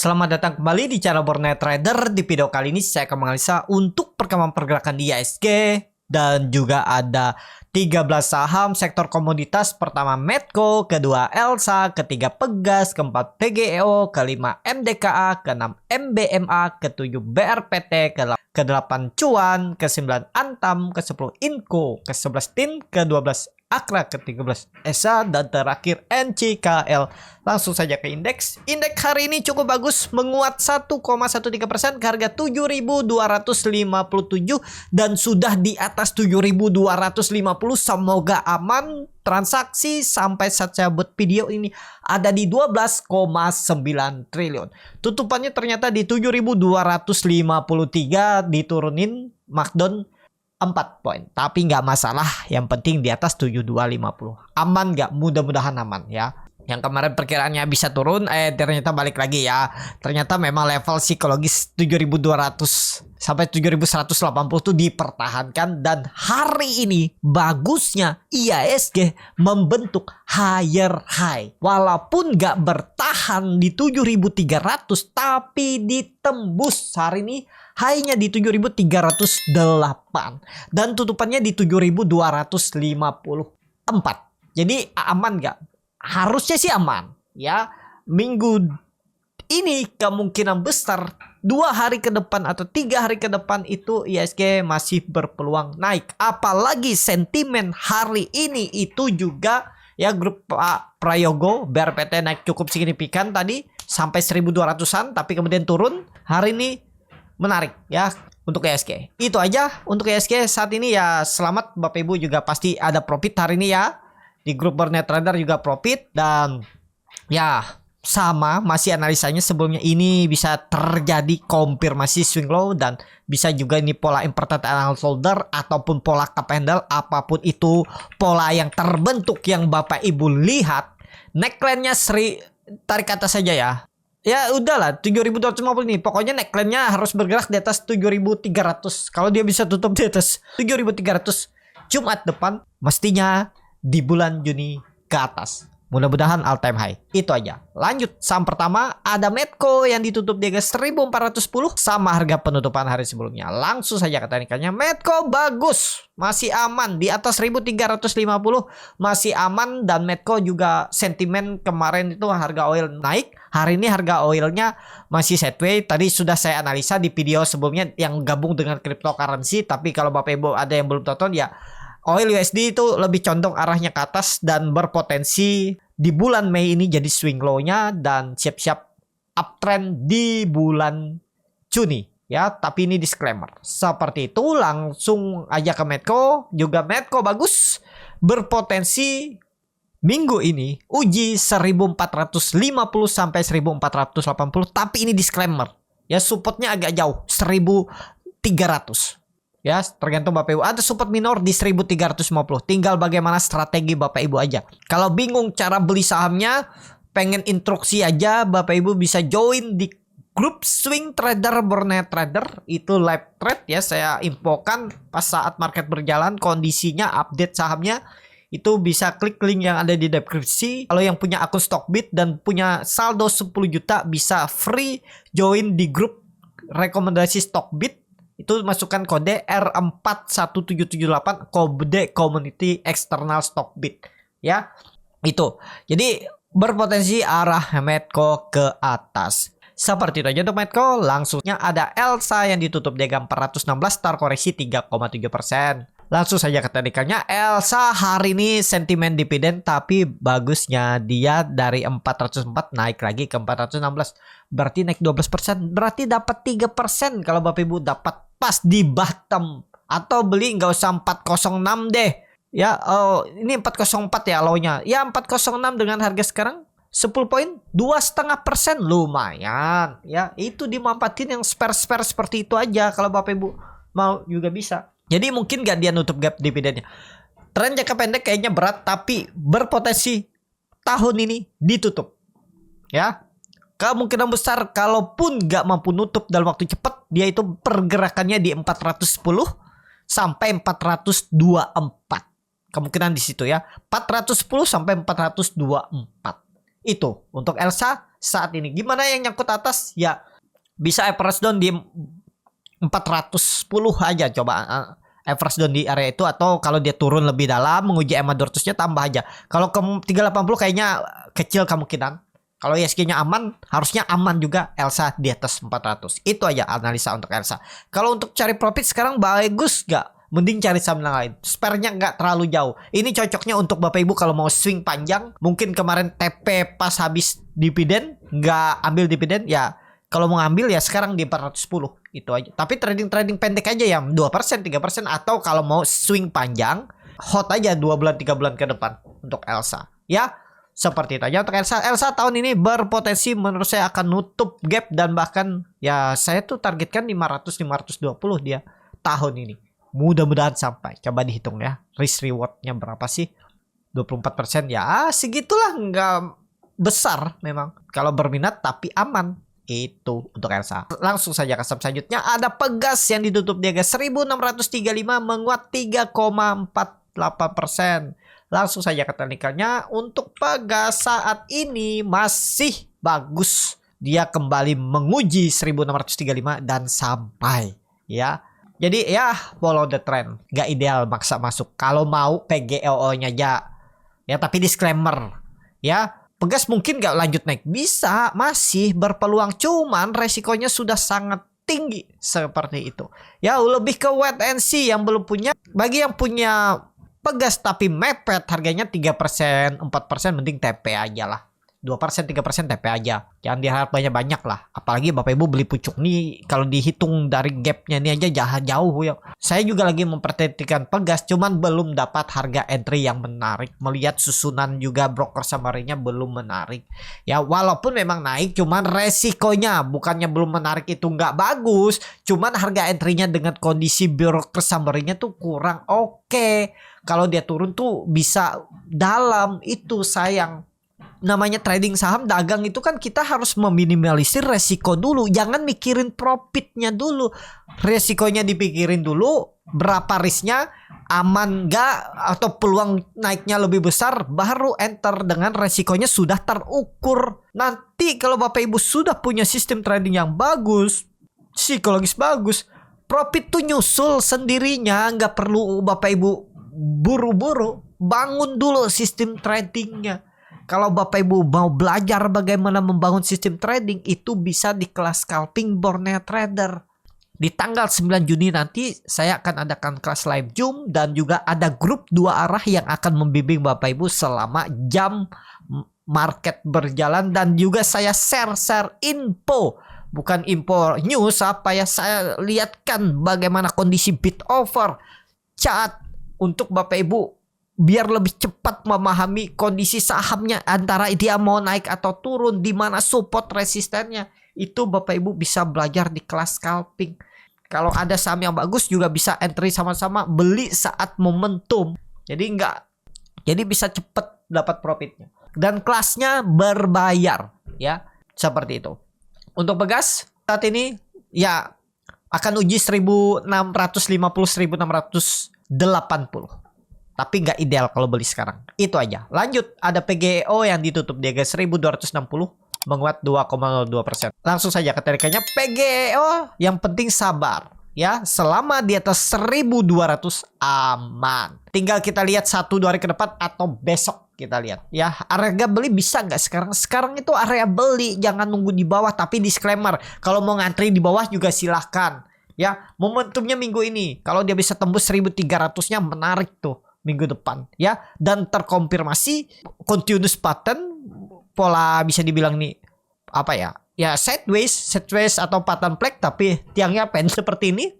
Selamat datang kembali di channel Borneo Trader. Di video kali ini saya akan menganalisa untuk perkembangan pergerakan di IHSG dan juga ada 13 saham sektor komoditas. Pertama Medco, kedua Elsa, ketiga Pegas, keempat PGEO, kelima MDKA, keenam MBMA, ketujuh BRPT, ke-8 Cuan, ke-9 Antam, ke-10 Inco, ke-11 TIN, ke-12 Akra, ke-13 ESA, dan terakhir NCKL. Langsung saja ke indeks. Indeks hari ini cukup bagus, menguat 1,13% ke harga 7.257 dan sudah di atas 7.250. Semoga aman. Transaksi sampai saat saya buat video ini ada di 12,9 triliun. Tutupannya ternyata di 7.253, diturunin markdown 4 poin. Tapi nggak masalah, yang penting di atas 7250. Aman nggak? Mudah-mudahan aman ya. Yang kemarin perkiraannya bisa turun, ternyata balik lagi ya. Ternyata memang level psikologis 7.200 sampai 7.180 itu dipertahankan. Dan hari ini bagusnya IHSG membentuk higher high. Walaupun nggak bertahan di 7.300, tapi ditembus hari ini. High-nya di 7.308 dan tutupannya di 7.254. Jadi aman nggak? Harusnya sih aman ya. Minggu ini kemungkinan besar 2 hari ke depan atau 3 hari ke depan itu IHSG masih berpeluang naik. Apalagi sentimen hari ini itu juga ya, grup Pak Prayogo BRPT naik cukup signifikan tadi sampai 1.200-an, tapi kemudian turun. Hari ini menarik ya untuk IHSG. Itu aja untuk IHSG saat ini ya. Selamat Bapak Ibu, juga pasti ada profit hari ini ya. Di grup Borneo Trader juga profit. Dan ya sama masih analisanya sebelumnya, ini bisa terjadi konfirmasi swing low dan bisa juga ini pola inverted analysis shoulder ataupun pola cup handle. Apapun itu pola yang terbentuk yang Bapak Ibu lihat, neckline-nya tarik atas saja ya. Ya udahlah 7.250 ini. Pokoknya neckline-nya harus bergerak di atas 7.300. Kalau dia bisa tutup di atas 7.300 Jumat depan, mestinya di bulan Juni ke atas. Mudah-mudahan all time high. Itu aja. Lanjut, saham pertama ada Medco yang ditutup di harga 1.410 sama harga penutupan hari sebelumnya. Langsung saja ke teknikalnya. Medco bagus, masih aman di atas 1.350, masih aman. Dan Medco juga sentimen kemarin itu harga oil naik. Hari ini harga oilnya masih sideways. Tadi sudah saya analisa di video sebelumnya yang gabung dengan cryptocurrency. Tapi kalau Bapak Ibu ada yang belum tonton ya, oil USD itu lebih condong arahnya ke atas dan berpotensi di bulan Mei ini jadi swing low-nya dan siap-siap uptrend di bulan Juni ya. Tapi ini disclaimer. Seperti itu, langsung aja ke Medco. Juga Medco bagus, berpotensi minggu ini uji 1450 sampai 1480. Tapi ini disclaimer ya, supportnya agak jauh 1300. Ya, tergantung Bapak Ibu. Ada support minor di 1.350. Tinggal bagaimana strategi Bapak Ibu aja. Kalau bingung cara beli sahamnya, pengen instruksi aja, Bapak Ibu bisa join di grup Swing Trader Borneo Trader. Itu live trade ya, saya infokan pas saat market berjalan, kondisinya, update sahamnya. Itu bisa klik link yang ada di deskripsi. Kalau yang punya akun Stockbit dan punya saldo 10 juta bisa free join di grup rekomendasi Stockbit. Itu masukkan kode R41778, kode community external Stockbit ya. Itu jadi berpotensi arah Medco ke atas. Seperti itu aja untuk Medco. Langsungnya ada Elsa yang ditutup di harga 416, terkoreksi 3,7%. Langsung saja ke teknikalnya. Elsa hari ini sentimen dividen, tapi bagusnya dia dari 404 naik lagi ke 416. Berarti naik 12%. Berarti dapat 3% kalau Bapak Ibu dapat pas di bottom. Atau beli nggak usah 406 deh. Ya, ini 404 ya low-nya. Ya 406 dengan harga sekarang 10 poin, 2,5%, lumayan. Ya, itu dimanfaatin yang spare-spare seperti itu aja. Kalau Bapak Ibu mau juga bisa. Jadi mungkin gak dia nutup gap dividennya. Tren jangka pendek kayaknya berat, tapi berpotensi tahun ini ditutup. Ya, kemungkinan besar kalaupun gak mampu nutup dalam waktu cepat, dia itu pergerakannya di 410 sampai 424. Kemungkinan di situ ya, 410 sampai 424. Itu untuk Elsa saat ini. Gimana yang nyangkut atas? Ya bisa average down di 410 aja coba. Average down di area itu, atau kalau dia turun lebih dalam menguji EMA 200-nya tambah aja. Kalau ke 380 kayaknya kecil kemungkinan. Kalau ISG-nya aman, harusnya aman juga Elsa di atas 400. Itu aja analisa untuk Elsa. Kalau untuk cari profit sekarang bagus gak? Mending cari saham yang lain. Spare-nya nggak terlalu jauh. Ini cocoknya untuk Bapak Ibu kalau mau swing panjang. Mungkin kemarin TP pas habis dividen, nggak ambil dividen. Ya kalau mau ngambil ya sekarang di 410. Itu aja. Tapi trading pendek aja ya, 2%, 3%. Atau kalau mau swing panjang, hot aja 2 bulan, 3 bulan ke depan untuk Elsa. Ya, seperti itu aja untuk Elsa. Elsa tahun ini berpotensi menurut saya akan nutup gap, dan bahkan ya saya tuh targetkan 500-520 dia tahun ini. Mudah-mudahan sampai. Coba dihitung ya, risk rewardnya berapa sih? 24% ya segitulah, nggak besar memang. Kalau berminat tapi aman. Itu untuk Elsa. Langsung saja ke saham selanjutnya. Ada Pegas yang ditutup di harga 1635, menguat 3,48%. Langsung saja ke teknikalnya. Untuk Pegas saat ini masih bagus. Dia kembali menguji 1635 dan sampai ya. Jadi ya follow the trend. Gak ideal maksa masuk. Kalau mau PGEO-nya aja. Ya tapi disclaimer. Ya Pegas mungkin gak lanjut naik. Bisa, masih berpeluang. Cuman resikonya sudah sangat tinggi. Seperti itu. Ya lebih ke wait and see yang belum punya. Bagi yang punya Pegas tapi mepet harganya 3%, 4%, mending TP aja lah. 2%, 3% TP aja. Jangan diharap banyak-banyak lah. Apalagi Bapak Ibu beli pucuk nih, kalau dihitung dari gapnya nih aja jauh ya. Saya juga lagi memperhatikan Pegas, cuman belum dapat harga entry yang menarik. Melihat susunan juga broker summary-nya belum menarik. Ya walaupun memang naik, cuman resikonya bukannya belum menarik itu nggak bagus. Cuman harga entry-nya dengan kondisi broker summary-nya tuh kurang oke. Kalau dia turun tuh bisa dalam, itu sayang. Namanya trading saham dagang itu kan kita harus meminimalisir resiko dulu. Jangan mikirin profitnya dulu. Resikonya dipikirin dulu. Berapa risknya, aman gak, atau peluang naiknya lebih besar, baru enter dengan resikonya sudah terukur. Nanti kalau Bapak Ibu sudah punya sistem trading yang bagus, psikologis bagus, profit tuh nyusul sendirinya. Gak perlu Bapak Ibu buru-buru. Bangun dulu sistem tradingnya. Kalau Bapak Ibu mau belajar bagaimana membangun sistem trading, itu bisa di kelas scalping Borneo Trader. Di tanggal 9 Juni nanti saya akan adakan kelas live Zoom, dan juga ada grup 2 arah yang akan membimbing Bapak Ibu selama jam market berjalan. Dan juga saya share info, bukan info news apa ya, saya lihatkan bagaimana kondisi bid over chart untuk Bapak Ibu biar lebih cepat memahami kondisi sahamnya, antara dia mau naik atau turun, di mana support resistennya. Itu Bapak Ibu bisa belajar di kelas scalping. Kalau ada saham yang bagus juga bisa entry sama-sama, beli saat momentum. Jadi bisa cepat dapat profitnya. Dan kelasnya berbayar ya, seperti itu. Untuk Pegas saat ini ya akan uji 1650, 1680. Tapi nggak ideal kalau beli sekarang. Itu aja. Lanjut, ada PGEO yang ditutup di harga 1260, menguat 2,02%. Langsung saja ke tarikannya. PGEO yang penting sabar ya. Selama di atas 1200 aman. Tinggal kita lihat 1-2 hari ke depan atau besok kita lihat ya. Harga beli bisa nggak sekarang? Sekarang itu area beli, jangan nunggu di bawah. Tapi disclaimer, kalau mau ngantri di bawah juga silahkan ya. Momentumnya minggu ini, kalau dia bisa tembus 1300-nya menarik tuh minggu depan ya, dan terkonfirmasi continuous pattern, pola bisa dibilang nih apa ya sideways atau pattern flag tapi tiangnya pendek seperti ini.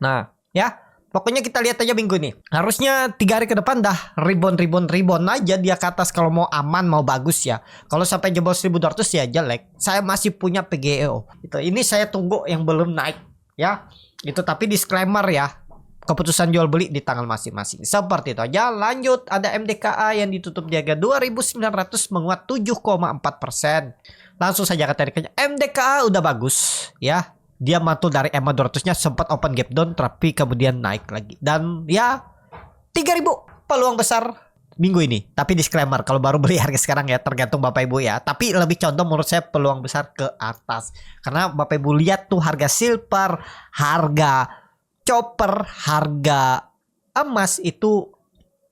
Nah ya pokoknya kita lihat aja minggu ini, harusnya 3 hari ke depan dah rebound aja dia ke atas kalau mau aman, mau bagus ya. Kalau sampai jebol 1200 ya jelek. Saya masih punya PGEO itu, ini saya tunggu yang belum naik ya itu, tapi disclaimer ya, keputusan jual beli di tanggal masing-masing. Seperti itu aja. Lanjut, ada MDKA yang ditutup di harga 2.900, menguat 7,4%. Langsung saja ke tarikannya. MDKA udah bagus ya. Dia mantul dari EMA 200-nya, sempat open gap down tapi kemudian naik lagi. Dan ya 3.000 peluang besar minggu ini. Tapi disclaimer, kalau baru beli harga sekarang ya tergantung Bapak Ibu ya. Tapi lebih condong menurut saya peluang besar ke atas. Karena Bapak Ibu lihat tuh harga silver, harga copper, harga emas itu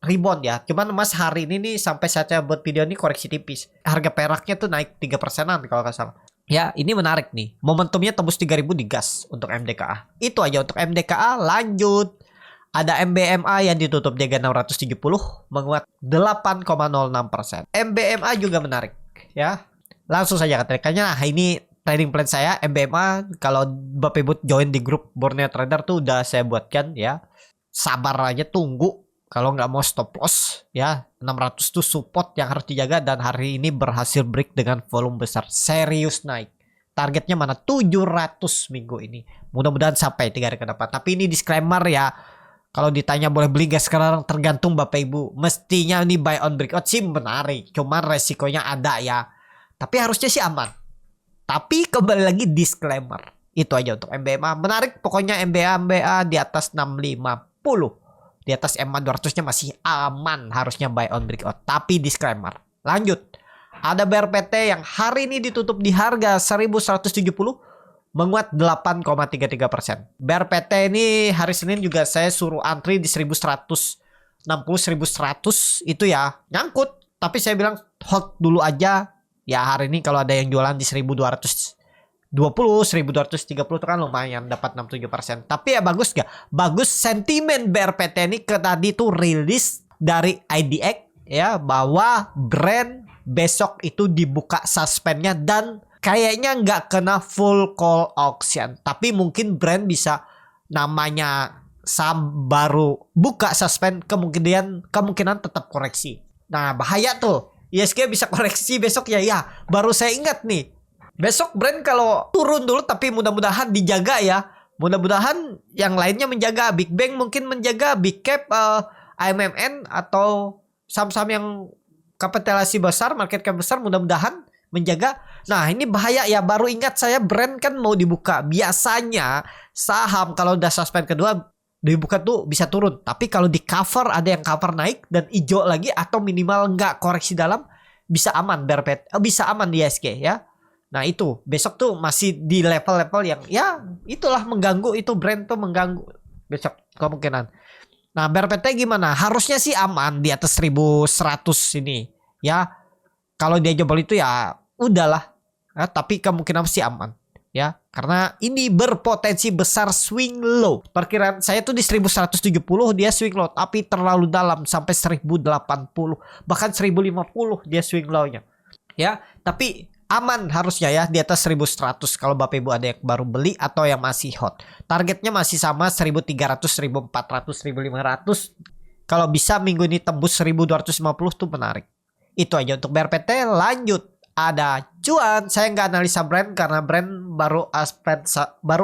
rebound ya. Cuman emas hari ini nih sampai saya buat video ini koreksi tipis. Harga peraknya tuh naik 3%-an kalau nggak salah. Ya, ini menarik nih. Momentumnya tembus 3000 digas untuk MDKA. Itu aja untuk MDKA. Lanjut. Ada MBMA yang ditutup di harga 670 menguat 8,06%. MBMA juga menarik ya. Langsung saja katanya. Nah, ini trading plan saya MBMA. Kalau Bapak Ibu join di grup Borneo Trader tuh udah saya buatkan ya. Sabar aja, tunggu. Kalau nggak mau stop loss ya, 600 tuh support yang harus dijaga dan hari ini berhasil break dengan volume besar, serius naik. Targetnya mana? 700 minggu ini. Mudah-mudahan sampai 3 hari ke depan. Tapi ini disclaimer ya. Kalau ditanya boleh beli gas sekarang tergantung Bapak Ibu. Mestinya ini buy on breakout sih menarik. Cuman resikonya ada ya. Tapi harusnya sih aman. Tapi kembali lagi disclaimer. Itu aja untuk MBMA. Menarik pokoknya MBA di atas 650. Di atas MA 200-nya masih aman, harusnya buy on breakout. Tapi disclaimer. Lanjut. Ada BRPT yang hari ini ditutup di harga 1170 menguat 8,33%. BRPT ini hari Senin juga saya suruh antri di 1160 1100 itu ya nyangkut. Tapi saya bilang hold dulu aja. Ya hari ini kalau ada yang jualan di 1220, 1230 itu kan lumayan dapat 67%. Tapi ya bagus gak? Bagus sentimen BRPT ini ke tadi tuh rilis dari IDX ya bahwa brand besok itu dibuka suspendnya dan kayaknya nggak kena full call auction. Tapi mungkin brand bisa namanya saham baru buka suspend kemungkinan tetap koreksi. Nah bahaya tuh. ISG bisa koreksi besok ya. Ya baru saya ingat nih. Besok brand kalau turun dulu tapi mudah-mudahan dijaga ya. Mudah-mudahan yang lainnya menjaga. Big Bang mungkin menjaga. Big Cap, AMMN atau saham-saham yang kapitalisasi besar, market cap besar mudah-mudahan menjaga. Nah ini bahaya ya. Baru ingat saya brand kan mau dibuka. Biasanya saham kalau udah suspend kedua dibuka tuh bisa turun. Tapi kalau di cover ada yang cover naik dan hijau lagi atau minimal nggak koreksi dalam bisa aman BRPT. Bisa aman di ISG ya. Nah itu besok tuh masih di level-level yang ya itulah mengganggu, itu brand tuh mengganggu besok kemungkinan. Nah BRPT gimana? Harusnya sih aman di atas 1100 ini ya. Kalau dia jebol itu ya udahlah ya, tapi kemungkinan sih aman ya. Karena ini berpotensi besar swing low. Perkiraan saya tuh di 1170 dia swing low tapi terlalu dalam sampai 1080 bahkan 1050 dia swing low-nya. Ya, tapi aman harusnya ya di atas 1100 kalau Bapak Ibu ada yang baru beli atau yang masih hot. Targetnya masih sama 1300, 1400, 1500. Kalau bisa minggu ini tembus 1250 tuh menarik. Itu aja untuk BRPT. Lanjut ada Cuan. Saya nggak analisa brand karena brand baru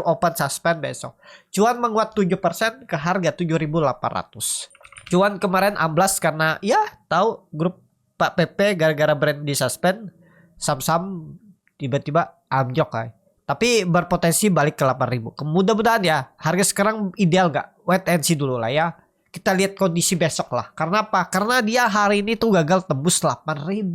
open suspend besok. Cuan menguat 7% ke harga 7.800. Cuan kemarin amblas karena ya tahu grup Pak PP gara-gara brand disuspend. Saham-saham tiba-tiba amjok kayak. Tapi berpotensi balik ke 8.000. Mudah-mudahan ya. Harga sekarang ideal gak? Wait and see dulu lah ya. Kita lihat kondisi besok lah. Karena apa? Karena dia hari ini tuh gagal tembus 8.000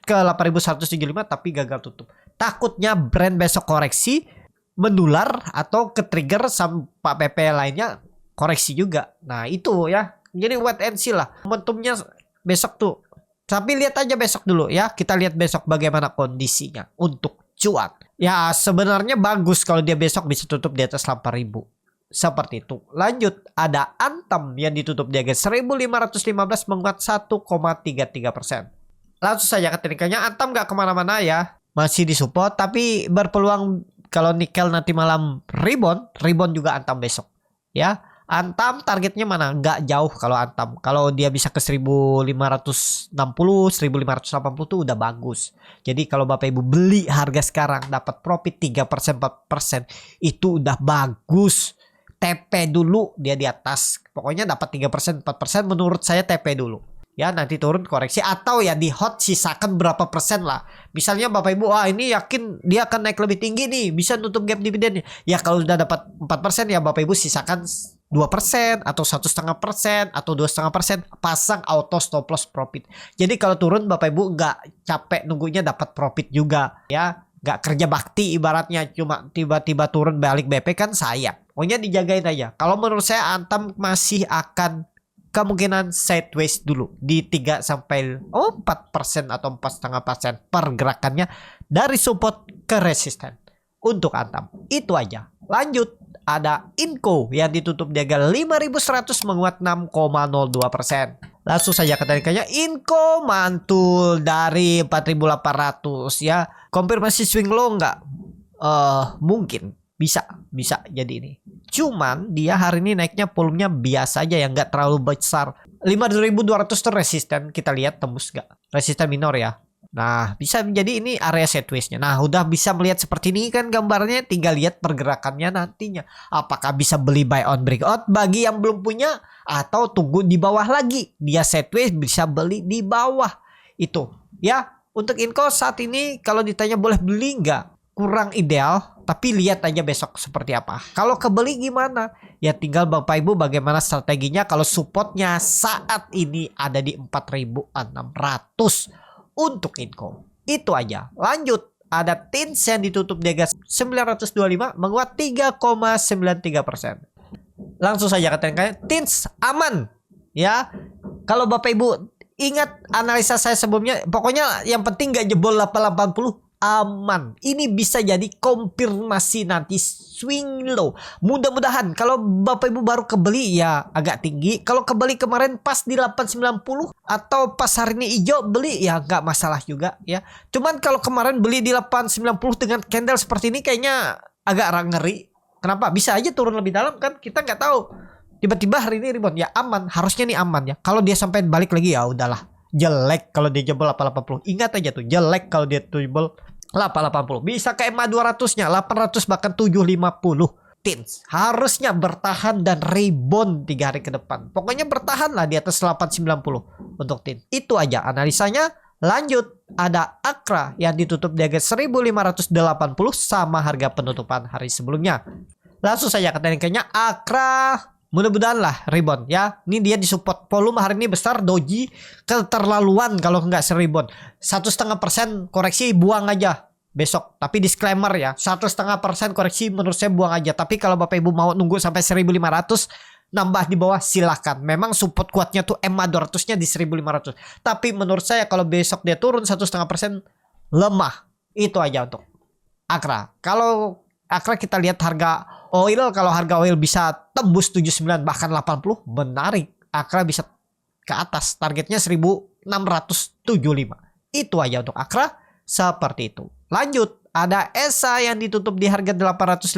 ke 8.175 tapi gagal tutup. Takutnya brand besok koreksi menular atau ke trigger sama Pak PP lainnya koreksi juga. Nah itu ya. Jadi wait and see lah. Momentumnya besok tuh. Tapi lihat aja besok dulu ya. Kita lihat besok bagaimana kondisinya untuk Cuan. Ya sebenarnya bagus kalau dia besok bisa tutup di atas 8.000. Seperti itu. Lanjut ada Antam yang ditutup di harga 1.515 menguat 1,33%. Langsung saja ketikanya Antam gak kemana-mana ya. Masih disupport tapi berpeluang kalau nikel nanti malam rebound juga Antam besok. Ya. Antam targetnya mana? Nggak jauh kalau Antam. Kalau dia bisa ke 1560, 1580 tuh udah bagus. Jadi kalau Bapak Ibu beli harga sekarang dapat profit 3%, 4%. Itu udah bagus. TP dulu dia di atas. Pokoknya dapat 3%, 4%. Menurut saya TP dulu. Ya nanti turun koreksi. Atau ya di hot sisakan berapa persen lah. Misalnya Bapak Ibu, ini yakin dia akan naik lebih tinggi nih. Bisa nutup gap dividennya. Ya kalau udah dapat 4% ya Bapak Ibu sisakan 2% atau 1,5% atau 2,5%, pasang auto stop loss profit. Jadi kalau turun Bapak Ibu nggak capek nunggunya dapat profit juga ya, nggak kerja bakti ibaratnya cuma tiba-tiba turun balik BP kan sayang. Pokoknya dijagain aja. Kalau menurut saya Antam masih akan kemungkinan sideways dulu di 3 sampai 4% atau 4,5% pergerakannya dari support ke resisten untuk Antam. Itu aja. Lanjut, ada Inco yang ditutup di harga 5.100 menguat 6,02%. Langsung saja ke tarikannya, Inco mantul dari 4.800 ya. Konfirmasi swing low nggak? Mungkin bisa jadi ini. Cuman dia hari ini naiknya volumenya biasa aja yang nggak terlalu besar. 5.200 tuh resisten, kita lihat tembus nggak? Resisten minor ya. Nah, bisa menjadi ini area sideways-nya. Nah, udah bisa melihat seperti ini kan gambarnya, tinggal lihat pergerakannya nantinya. Apakah bisa beli buy on breakout bagi yang belum punya, atau tunggu di bawah lagi. Dia sideways bisa beli di bawah. Itu ya. Untuk Inco saat ini kalau ditanya boleh beli nggak? Kurang ideal, tapi lihat aja besok seperti apa. Kalau kebeli gimana? Ya tinggal Bapak Ibu bagaimana strateginya. Kalau supportnya saat ini ada di 4.600 untuk Inco. Itu aja. Lanjut, ada TINS yang ditutup di harga 925 menguat 3,93%. Langsung saja katakan TINS aman ya. Kalau Bapak Ibu ingat analisa saya sebelumnya, pokoknya yang penting nggak jebol 880, aman. Ini bisa jadi konfirmasi nanti swing low. Mudah-mudahan kalau Bapak Ibu baru kebeli ya agak tinggi. Kalau kebeli kemarin pas di 890 atau pas hari ini hijau beli ya nggak masalah juga ya. Cuman kalau kemarin beli di 890 dengan candle seperti ini kayaknya agak ngeri. Kenapa? Bisa aja turun lebih dalam kan, kita nggak tahu. Tiba-tiba hari ini rebound ya, aman. Harusnya nih aman ya. Kalau dia sampai balik lagi ya udahlah. Jelek kalau dia jebol 880. Ingat aja tuh, jelek kalau dia jebol 880. Bisa ke EMA 200-nya 800 bahkan 750. TINS harusnya bertahan dan rebound 3 hari ke depan. Pokoknya bertahan lah di atas 890 untuk TINS. Itu aja analisanya. Lanjut, ada Akra yang ditutup di harga 1580 sama harga penutupan hari sebelumnya. Langsung saja ke tekniknya, Akra mudah-mudahan lah rebound ya. Ini dia di support volume hari ini besar, doji keterlaluan kalau nggak serebound. 1,5% koreksi buang aja besok. Tapi disclaimer ya, 1,5% koreksi menurut saya buang aja. Tapi kalau Bapak Ibu mau nunggu sampai 1.500 nambah di bawah silahkan. Memang support kuatnya tuh EMA 200-nya di 1.500. Tapi menurut saya kalau besok dia turun 1,5% lemah. Itu aja untuk Akra. Kalau Akra kita lihat harga oil, kalau harga oil bisa tembus 79 bahkan 80, menarik. Akra bisa ke atas, targetnya 1675. Itu aja untuk Akra, seperti itu. Lanjut, ada ESA yang ditutup di harga 805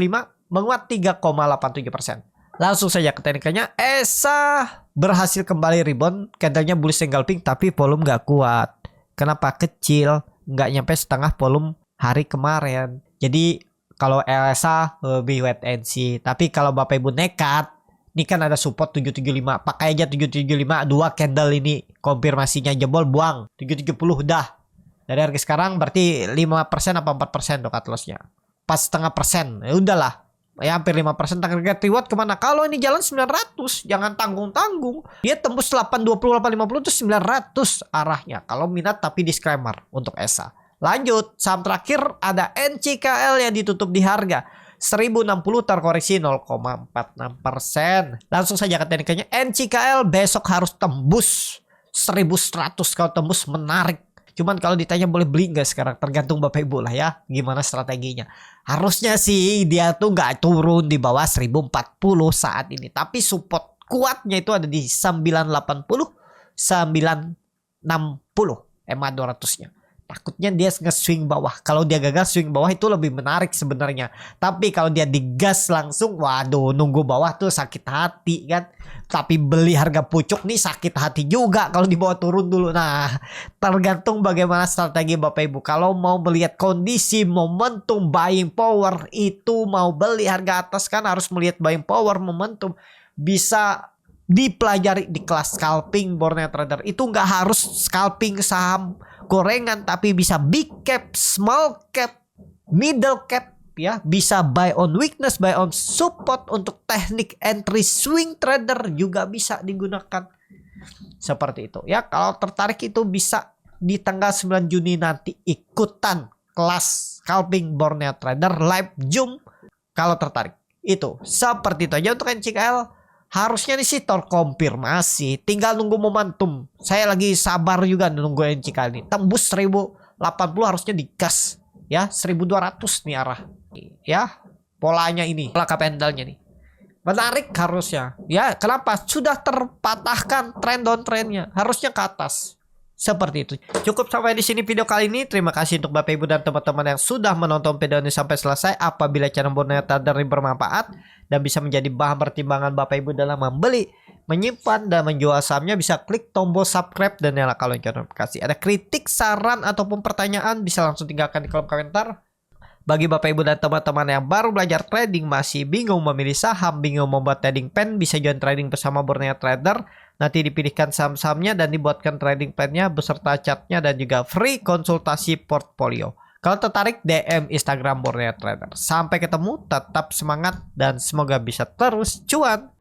menguat 3,87%. Langsung saja ke teknikanya, ESA berhasil kembali rebound, candlenya bullish engulfing tapi volume nggak kuat. Kenapa? Kecil, nggak nyampe setengah volume hari kemarin. Jadi kalau ESA lebih wait and see. Tapi kalau Bapak Ibu nekat, ini kan ada support 775. Pakai aja 775, 2 candle ini konfirmasinya jebol, buang 770 udah. Dari harga sekarang berarti 5% apa 4% untuk cut loss-nya. Pas setengah persen. Ya udahlah. Ya hampir 5% target reward kemana? Kalau ini jalan 900, jangan tanggung-tanggung. Dia tembus 820, 850 itu 900 arahnya. Kalau minat, tapi disclaimer untuk ESA. Lanjut, saham terakhir ada NCKL yang ditutup di harga 1060 terkoreksi 0,46%. Langsung saja ke teknikanya, NCKL besok harus tembus 1100. Kalau tembus menarik. Cuman kalau ditanya boleh beli nggak sekarang, tergantung Bapak Ibu lah ya, gimana strateginya. Harusnya sih dia tuh nggak turun di bawah 1040 saat ini. Tapi support kuatnya itu ada di 980, 960 EMA 200-nya. Takutnya dia nge-swing bawah. Kalau dia gagal swing bawah itu lebih menarik sebenarnya. Tapi kalau dia digas langsung, waduh, nunggu bawah tuh sakit hati kan. Tapi beli harga pucuk nih sakit hati juga kalau dibawa turun dulu. Nah, tergantung bagaimana strategi Bapak Ibu. Kalau mau melihat kondisi momentum buying power, itu mau beli harga atas kan harus melihat buying power momentum. Bisa dipelajari di kelas scalping Borneo Trader. Itu nggak harus scalping saham gorengan, tapi bisa big cap, small cap, middle cap ya, bisa buy on weakness, buy on support. Untuk teknik entry swing trader juga bisa digunakan seperti itu ya. Kalau tertarik itu bisa di tanggal 9 Juni nanti ikutan kelas scalping Borneo Trader live Zoom kalau tertarik. Itu seperti itu aja untuk NCKL. Harusnya nih sih terkonfirmasi, tinggal nunggu momentum. Saya lagi sabar juga nunggu NCKL ini tembus 1080 harusnya digas ya, 1200 nih arah ya, polanya ini, pola candlenya nih menarik harusnya ya. Kenapa? Sudah terpatahkan trend downtrendnya, harusnya ke atas. Seperti itu. Cukup sampai di sini video kali ini. Terima kasih untuk Bapak Ibu dan teman-teman yang sudah menonton video ini sampai selesai. Apabila channel Borneo Trader ini bermanfaat dan bisa menjadi bahan pertimbangan Bapak Ibu dalam membeli, menyimpan dan menjual sahamnya, bisa klik tombol subscribe dan nyalakan lonceng notifikasi. Ada kritik, saran ataupun pertanyaan bisa langsung tinggalkan di kolom komentar. Bagi Bapak Ibu dan teman-teman yang baru belajar trading, masih bingung memilih saham, bingung membuat trading plan, bisa join trading bersama Borneo Trader. Nanti dipilihkan saham-sahamnya dan dibuatkan trading plan-nya beserta chartnya dan juga free konsultasi portfolio. Kalau tertarik, DM Instagram Borneo Trader. Sampai ketemu, tetap semangat dan semoga bisa terus cuan.